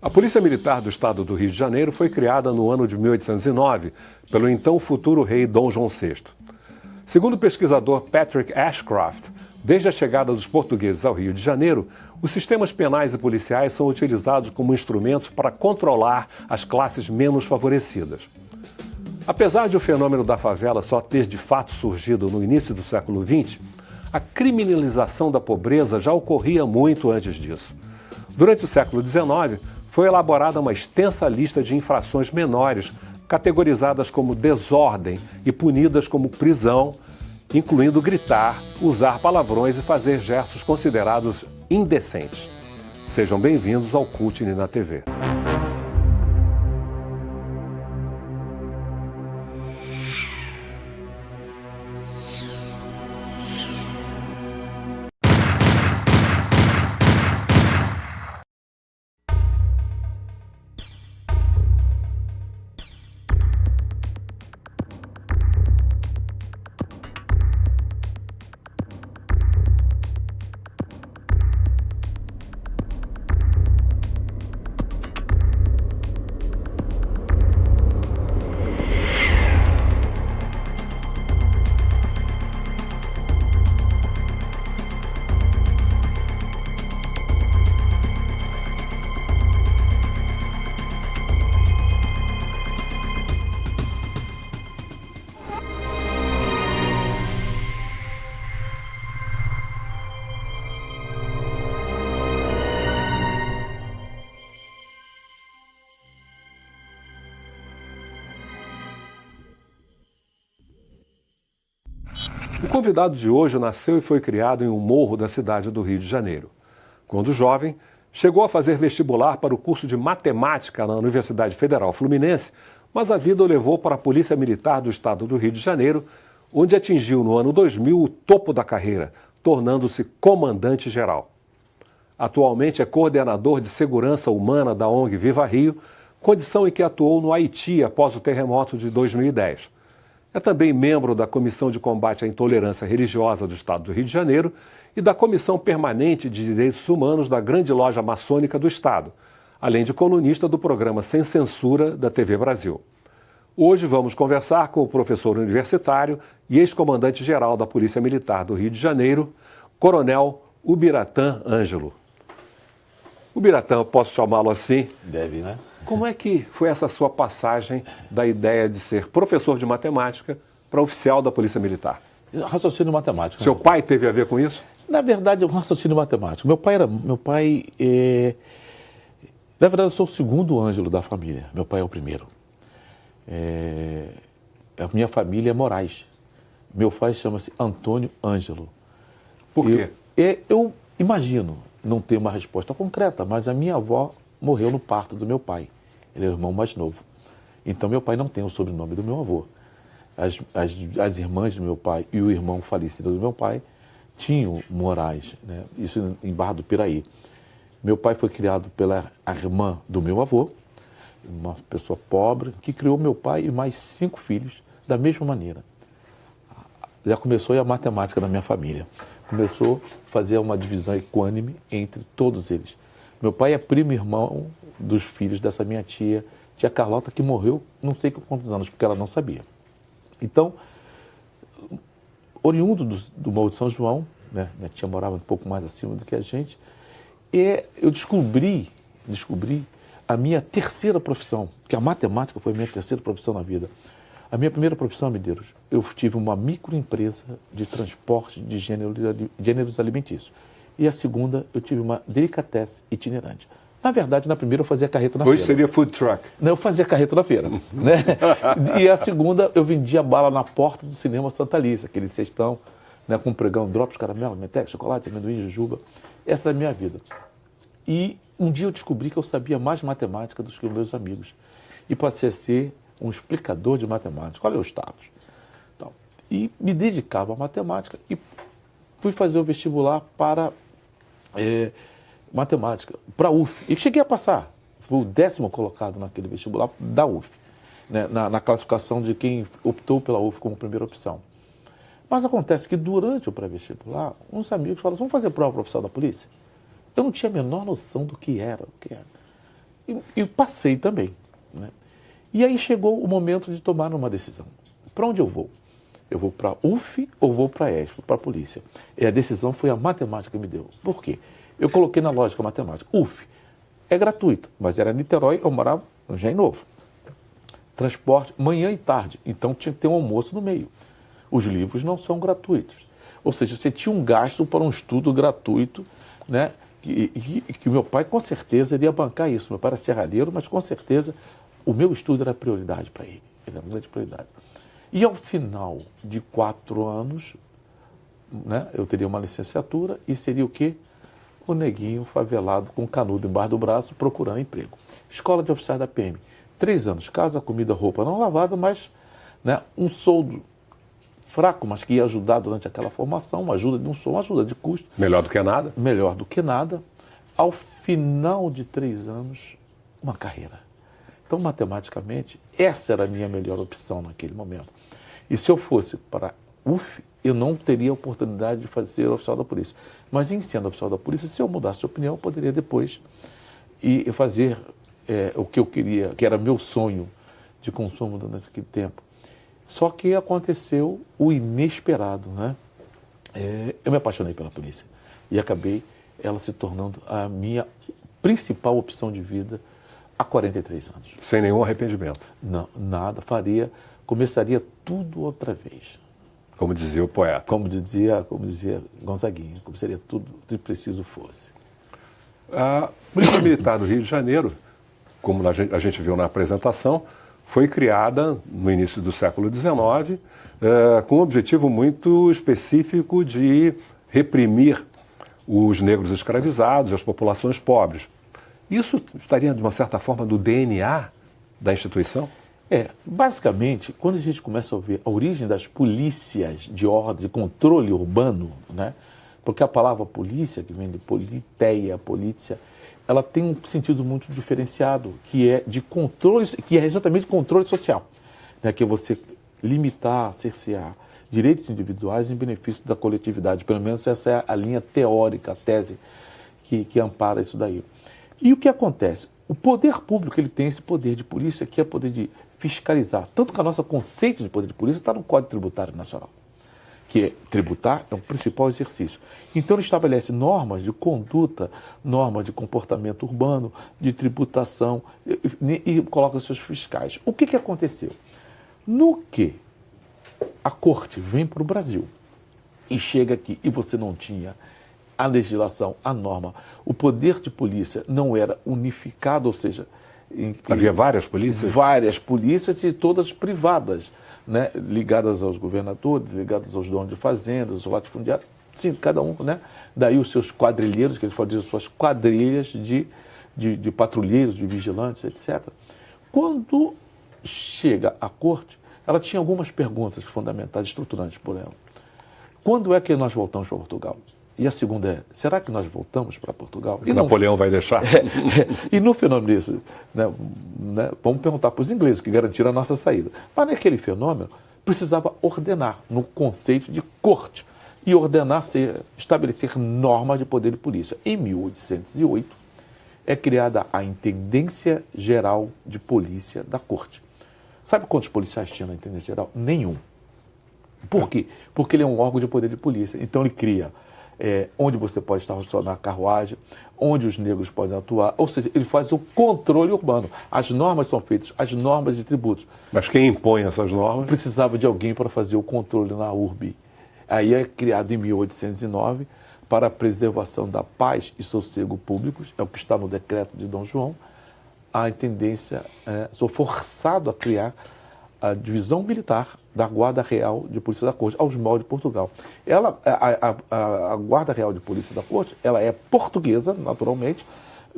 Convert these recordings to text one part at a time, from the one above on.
A Polícia Militar do Estado do Rio de Janeiro foi criada no ano de 1809 pelo então futuro rei Dom João VI. Segundo o pesquisador Patrick Ashcroft, desde a chegada dos portugueses ao Rio de Janeiro, os sistemas penais e policiais são utilizados como instrumentos para controlar as classes menos favorecidas. Apesar de o fenômeno da favela só ter de fato surgido no início do século XX, a criminalização da pobreza já ocorria muito antes disso. Durante o século XIX, foi elaborada uma extensa lista de infrações menores, categorizadas como desordem e punidas como prisão, incluindo gritar, usar palavrões e fazer gestos considerados indecentes. Sejam bem-vindos ao CUT na TV. O convidado de hoje nasceu e foi criado em um morro da cidade do Rio de Janeiro. Quando jovem, chegou a fazer vestibular para o curso de matemática na Universidade Federal Fluminense, mas a vida o levou para a Polícia Militar do Estado do Rio de Janeiro, onde atingiu no ano 2000 o topo da carreira, tornando-se comandante-geral. Atualmente é coordenador de segurança humana da ONG Viva Rio, condição em que atuou no Haiti após o terremoto de 2010. É também membro da Comissão de Combate à Intolerância Religiosa do Estado do Rio de Janeiro e da Comissão Permanente de Direitos Humanos da Grande Loja Maçônica do Estado, além de colunista do programa Sem Censura da TV Brasil. Hoje vamos conversar com o professor universitário e ex-comandante-geral da Polícia Militar do Rio de Janeiro, Coronel Ubiratã Ângelo. Ubiratã, posso chamá-lo assim? Deve, né? Como é que foi essa sua passagem da ideia de ser professor de matemática para oficial da Polícia Militar? Raciocínio matemático. Seu pai teve a ver com isso? Na verdade, é um raciocínio matemático. Na verdade, eu sou o segundo Ângelo da família. Meu pai é o primeiro. A minha família é Moraes. Meu pai chama-se Antônio Ângelo. Por quê? Eu imagino, não tenho uma resposta concreta, mas a minha avó morreu no parto do meu pai. Ele é o irmão mais novo. Então, meu pai não tem o sobrenome do meu avô. As irmãs do meu pai e o irmão falecido do meu pai tinham Moraes, né? Isso em Barra do Piraí. Meu pai foi criado pela irmã do meu avô, uma pessoa pobre, que criou meu pai e mais 5 filhos da mesma maneira. Já começou a matemática na minha família. Começou a fazer uma divisão equânime entre todos eles. Meu pai é primo irmão dos filhos dessa minha tia Carlota, que morreu não sei quantos anos, porque ela não sabia. Então, oriundo do Morro de São João, né? Minha tia morava um pouco mais acima do que a gente, e eu descobri a minha terceira profissão, que a matemática foi a minha terceira profissão na vida. A minha primeira profissão, Medeiros, eu tive uma microempresa de transporte de gêneros alimentícios. E a segunda, eu tive uma delicatessen itinerante. Na verdade, na primeira eu fazia carreto na feira. Hoje seria food truck. Não, eu fazia carreto na feira, né? E a segunda, eu vendia bala na porta do cinema Santa Alice, aquele cestão, né, com pregão, drops, caramelo, menteca, chocolate, amendoim, jujuba. Essa era a minha vida. E um dia eu descobri que eu sabia mais matemática do que os meus amigos. E passei a ser um explicador de matemática. Olha o status. Então, e me dedicava à matemática e fui fazer o vestibular para matemática, para a UF. E cheguei a passar. Fui o 10º colocado naquele vestibular da UF, né, na classificação de quem optou pela UF como primeira opção. Mas acontece que durante o pré-vestibular, uns amigos falaram, vamos fazer prova para oficial da polícia? Eu não tinha a menor noção do que era. e passei também, né? E aí chegou o momento de tomar uma decisão. Para onde eu vou? Eu vou para a UF ou vou para a ESP, para a polícia? E a decisão foi a matemática que me deu. Por quê? Eu coloquei na lógica matemática. UF é gratuito, mas era Niterói, eu morava no Engenho Novo. Transporte, manhã e tarde, então tinha que ter um almoço no meio. Os livros não são gratuitos. Ou seja, você tinha um gasto para um estudo gratuito, né? Que meu pai com certeza iria bancar isso. Meu pai era serralheiro, mas com certeza o meu estudo era prioridade para ele. Ele era uma grande prioridade. E ao final de 4 anos, né, eu teria uma licenciatura e seria o quê? O neguinho favelado com canudo embaixo do braço procurando emprego. Escola de oficiais da PM. 3 anos, casa, comida, roupa não lavada, mas, né, um soldo fraco, mas que ia ajudar durante aquela formação, uma ajuda de um som, uma ajuda de custo. Melhor do que nada? Melhor do que nada. Ao final de 3 anos, uma carreira. Então, matematicamente, essa era a minha melhor opção naquele momento. E se eu fosse para UF, eu não teria a oportunidade de fazer oficial da polícia. Mas em sendo oficial da polícia, se eu mudasse de opinião, eu poderia depois ir fazer o que eu queria, que era meu sonho de consumo durante aquele tempo. Só que aconteceu o inesperado, né? Eu me apaixonei pela polícia e acabei ela se tornando a minha principal opção de vida há 43 anos. Sem nenhum arrependimento? Não, nada, começaria tudo outra vez. Como dizia o poeta. Como dizia Gonzaguinha, começaria tudo se preciso fosse. A Polícia Militar do Rio de Janeiro, como a gente viu na apresentação, foi criada no início do século XIX com um objetivo muito específico de reprimir os negros escravizados, as populações pobres. Isso estaria, de uma certa forma, do DNA da instituição? Basicamente, quando a gente começa a ver a origem das polícias de ordem, de controle urbano, né? Porque a palavra polícia, que vem de politeia, polícia, ela tem um sentido muito diferenciado, que é de controle, que é exatamente controle social, né? Que é você limitar, cercear direitos individuais em benefício da coletividade. Pelo menos essa é a linha teórica, a tese que ampara isso daí. E o que acontece? O poder público ele tem esse poder de polícia, que é poder de fiscalizar. Tanto que o nosso conceito de poder de polícia está no Código Tributário Nacional, que é tributar é o principal exercício. Então ele estabelece normas de conduta, normas de comportamento urbano, de tributação e coloca os seus fiscais. O que aconteceu? No que a corte vem para o Brasil e chega aqui e você não tinha a legislação, a norma, o poder de polícia não era unificado, ou seja... Havia várias polícias? Várias polícias e todas privadas, né? Ligadas aos governadores, ligadas aos donos de fazendas, aos latifundiários, sim, cada um, né? Daí os seus quadrilheiros, que eles faziam suas quadrilhas de patrulheiros, de vigilantes, etc. Quando chega à corte, ela tinha algumas perguntas fundamentais, estruturantes por ela. Quando é que nós voltamos para Portugal? E a segunda é, será que nós voltamos para Portugal? E Napoleão vai deixar? E no fenômeno disso, né, vamos perguntar para os ingleses que garantiram a nossa saída. Mas naquele fenômeno, precisava ordenar no conceito de corte e ordenar, estabelecer normas de poder de polícia. Em 1808, é criada a Intendência Geral de Polícia da Corte. Sabe quantos policiais tinha na Intendência Geral? Nenhum. Por quê? Porque ele é um órgão de poder de polícia. Então ele cria onde você pode estacionar a carruagem, onde os negros podem atuar, ou seja, ele faz o controle urbano. As normas são feitas, as normas de tributos. Mas quem impõe essas normas? Precisava de alguém para fazer o controle na urbe. Aí é criado em 1809 para a preservação da paz e sossego públicos, é o que está no decreto de Dom João. A intendência, sou forçado a criar a divisão militar da Guarda Real de Polícia da Corte, aos moldes de Portugal. A Guarda Real de Polícia da Corte, ela é portuguesa, naturalmente,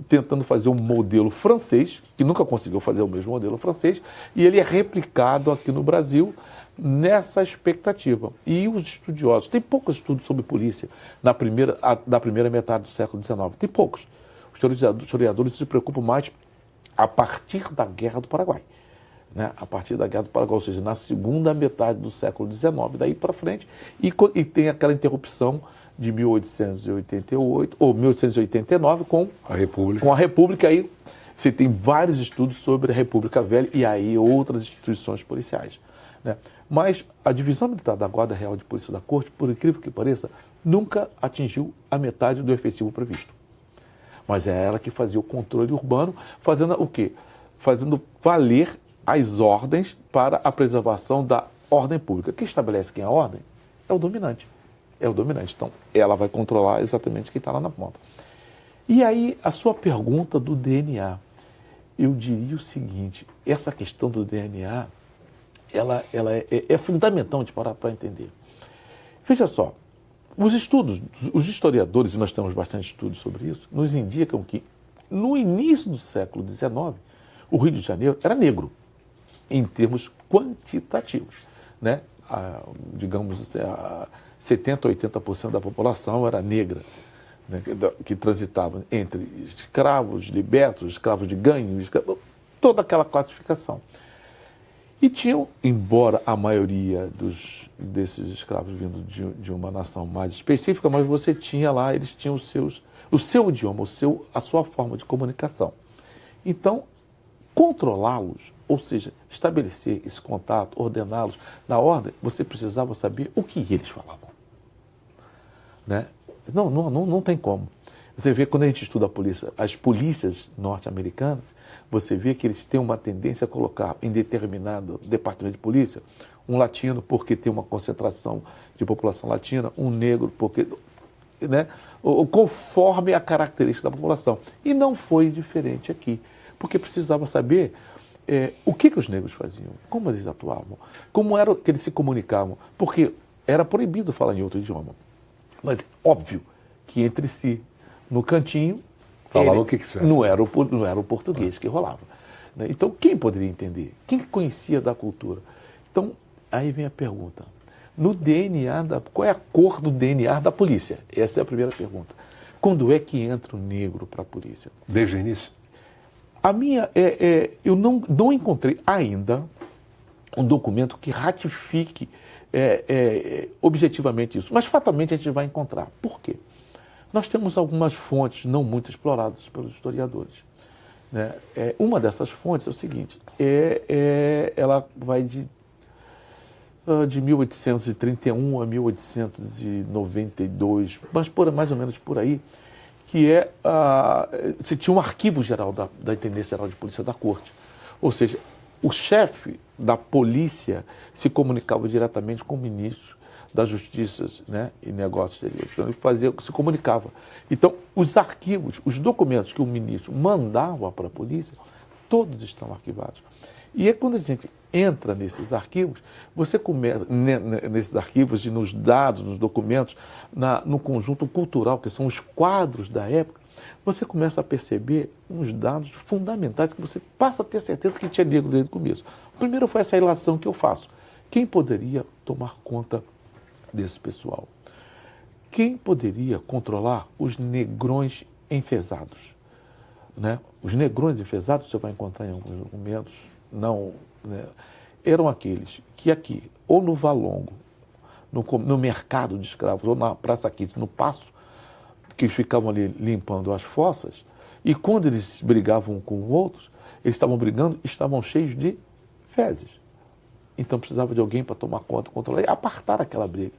tentando fazer um modelo francês, que nunca conseguiu fazer o mesmo modelo francês, e ele é replicado aqui no Brasil nessa expectativa. E os estudiosos, tem poucos estudos sobre polícia da primeira metade do século XIX, tem poucos. Os historiadores se preocupam mais a partir da Guerra do Paraguai. Né, a partir da Guerra do Paraguai, ou seja, na segunda metade do século XIX, daí para frente, e tem aquela interrupção de 1888 ou 1889 com a República, aí Você tem vários estudos sobre a República Velha e aí outras instituições policiais, né? Mas a Divisão Militar da Guarda Real de Polícia da Corte, por incrível que pareça, nunca atingiu a metade do efetivo previsto. Mas é ela que fazia o controle urbano, fazendo o quê? Fazendo valer as ordens para a preservação da ordem pública. Quem estabelece quem é a ordem é o dominante. É o dominante. Então, ela vai controlar exatamente quem está lá na ponta. E aí, a sua pergunta do DNA. Eu diria o seguinte, essa questão do DNA, ela é fundamental de parar para entender. Veja só, os estudos, os historiadores, e nós temos bastante estudos sobre isso, nos indicam que no início do século XIX, o Rio de Janeiro era negro, em termos quantitativos, né? Digamos, 70% a 80% da população era negra, né? Que transitava entre escravos, libertos, escravos de ganho, toda aquela classificação. E tinham, embora a maioria desses escravos vindo de uma nação mais específica, mas você tinha lá, eles tinham o seu idioma, a sua forma de comunicação. Então, controlá-los, ou seja, estabelecer esse contato, ordená-los na ordem, você precisava saber o que eles falavam, né? Não tem como. Você vê, quando a gente estuda a polícia, as polícias norte-americanas, você vê que eles têm uma tendência a colocar em determinado departamento de polícia um latino porque tem uma concentração de população latina, um negro porque, né, conforme a característica da população. E não foi diferente aqui, porque precisava saber o que os negros faziam, como eles atuavam, como era que eles se comunicavam, porque era proibido falar em outro idioma. Mas óbvio que entre si, no cantinho, falava o que serve. Não era o português que rolava, né? Então, quem poderia entender? Quem conhecia da cultura? Então, aí vem a pergunta. No DNA, qual é a cor do DNA da polícia? Essa é a primeira pergunta. Quando é que entra o negro para a polícia? Desde o início? Eu não encontrei ainda um documento que ratifique objetivamente isso, mas fatalmente a gente vai encontrar. Por quê? Nós temos algumas fontes não muito exploradas pelos historiadores, né? Uma dessas fontes é o seguinte, ela vai de 1831 a 1892, mas mais ou menos por aí, que se tinha um arquivo geral da Intendência Geral de Polícia da Corte. Ou seja, o chefe da polícia se comunicava diretamente com o ministro da Justiça, né, e Negócios Exteriores. Então, ele se comunicava. Então, os arquivos, os documentos que o ministro mandava para a polícia, todos estão arquivados. E é quando a gente entra nesses arquivos, você começa, nesses arquivos e nos dados, nos documentos, no conjunto cultural, que são os quadros da época, você começa a perceber uns dados fundamentais que você passa a ter certeza que tinha negro desde o começo. O primeiro foi essa relação que eu faço. Quem poderia tomar conta desse pessoal? Quem poderia controlar os negrões enfesados, né? Os negrões enfesados você vai encontrar em alguns documentos, não, né? Eram aqueles que aqui, ou no Valongo, no mercado de escravos, ou na Praça Kitts, no Paço, que ficavam ali limpando as fossas, e quando eles brigavam com outros, eles estavam brigando, estavam cheios de fezes. Então precisava de alguém para tomar conta, controlar e apartar aquela briga.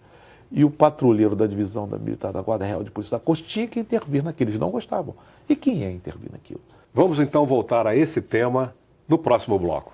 E o patrulheiro da divisão militar da Guarda Real de Polícia da Corte tinha que intervir naquilo, eles não gostavam. E quem ia intervir naquilo? Vamos então voltar a esse tema no próximo bloco.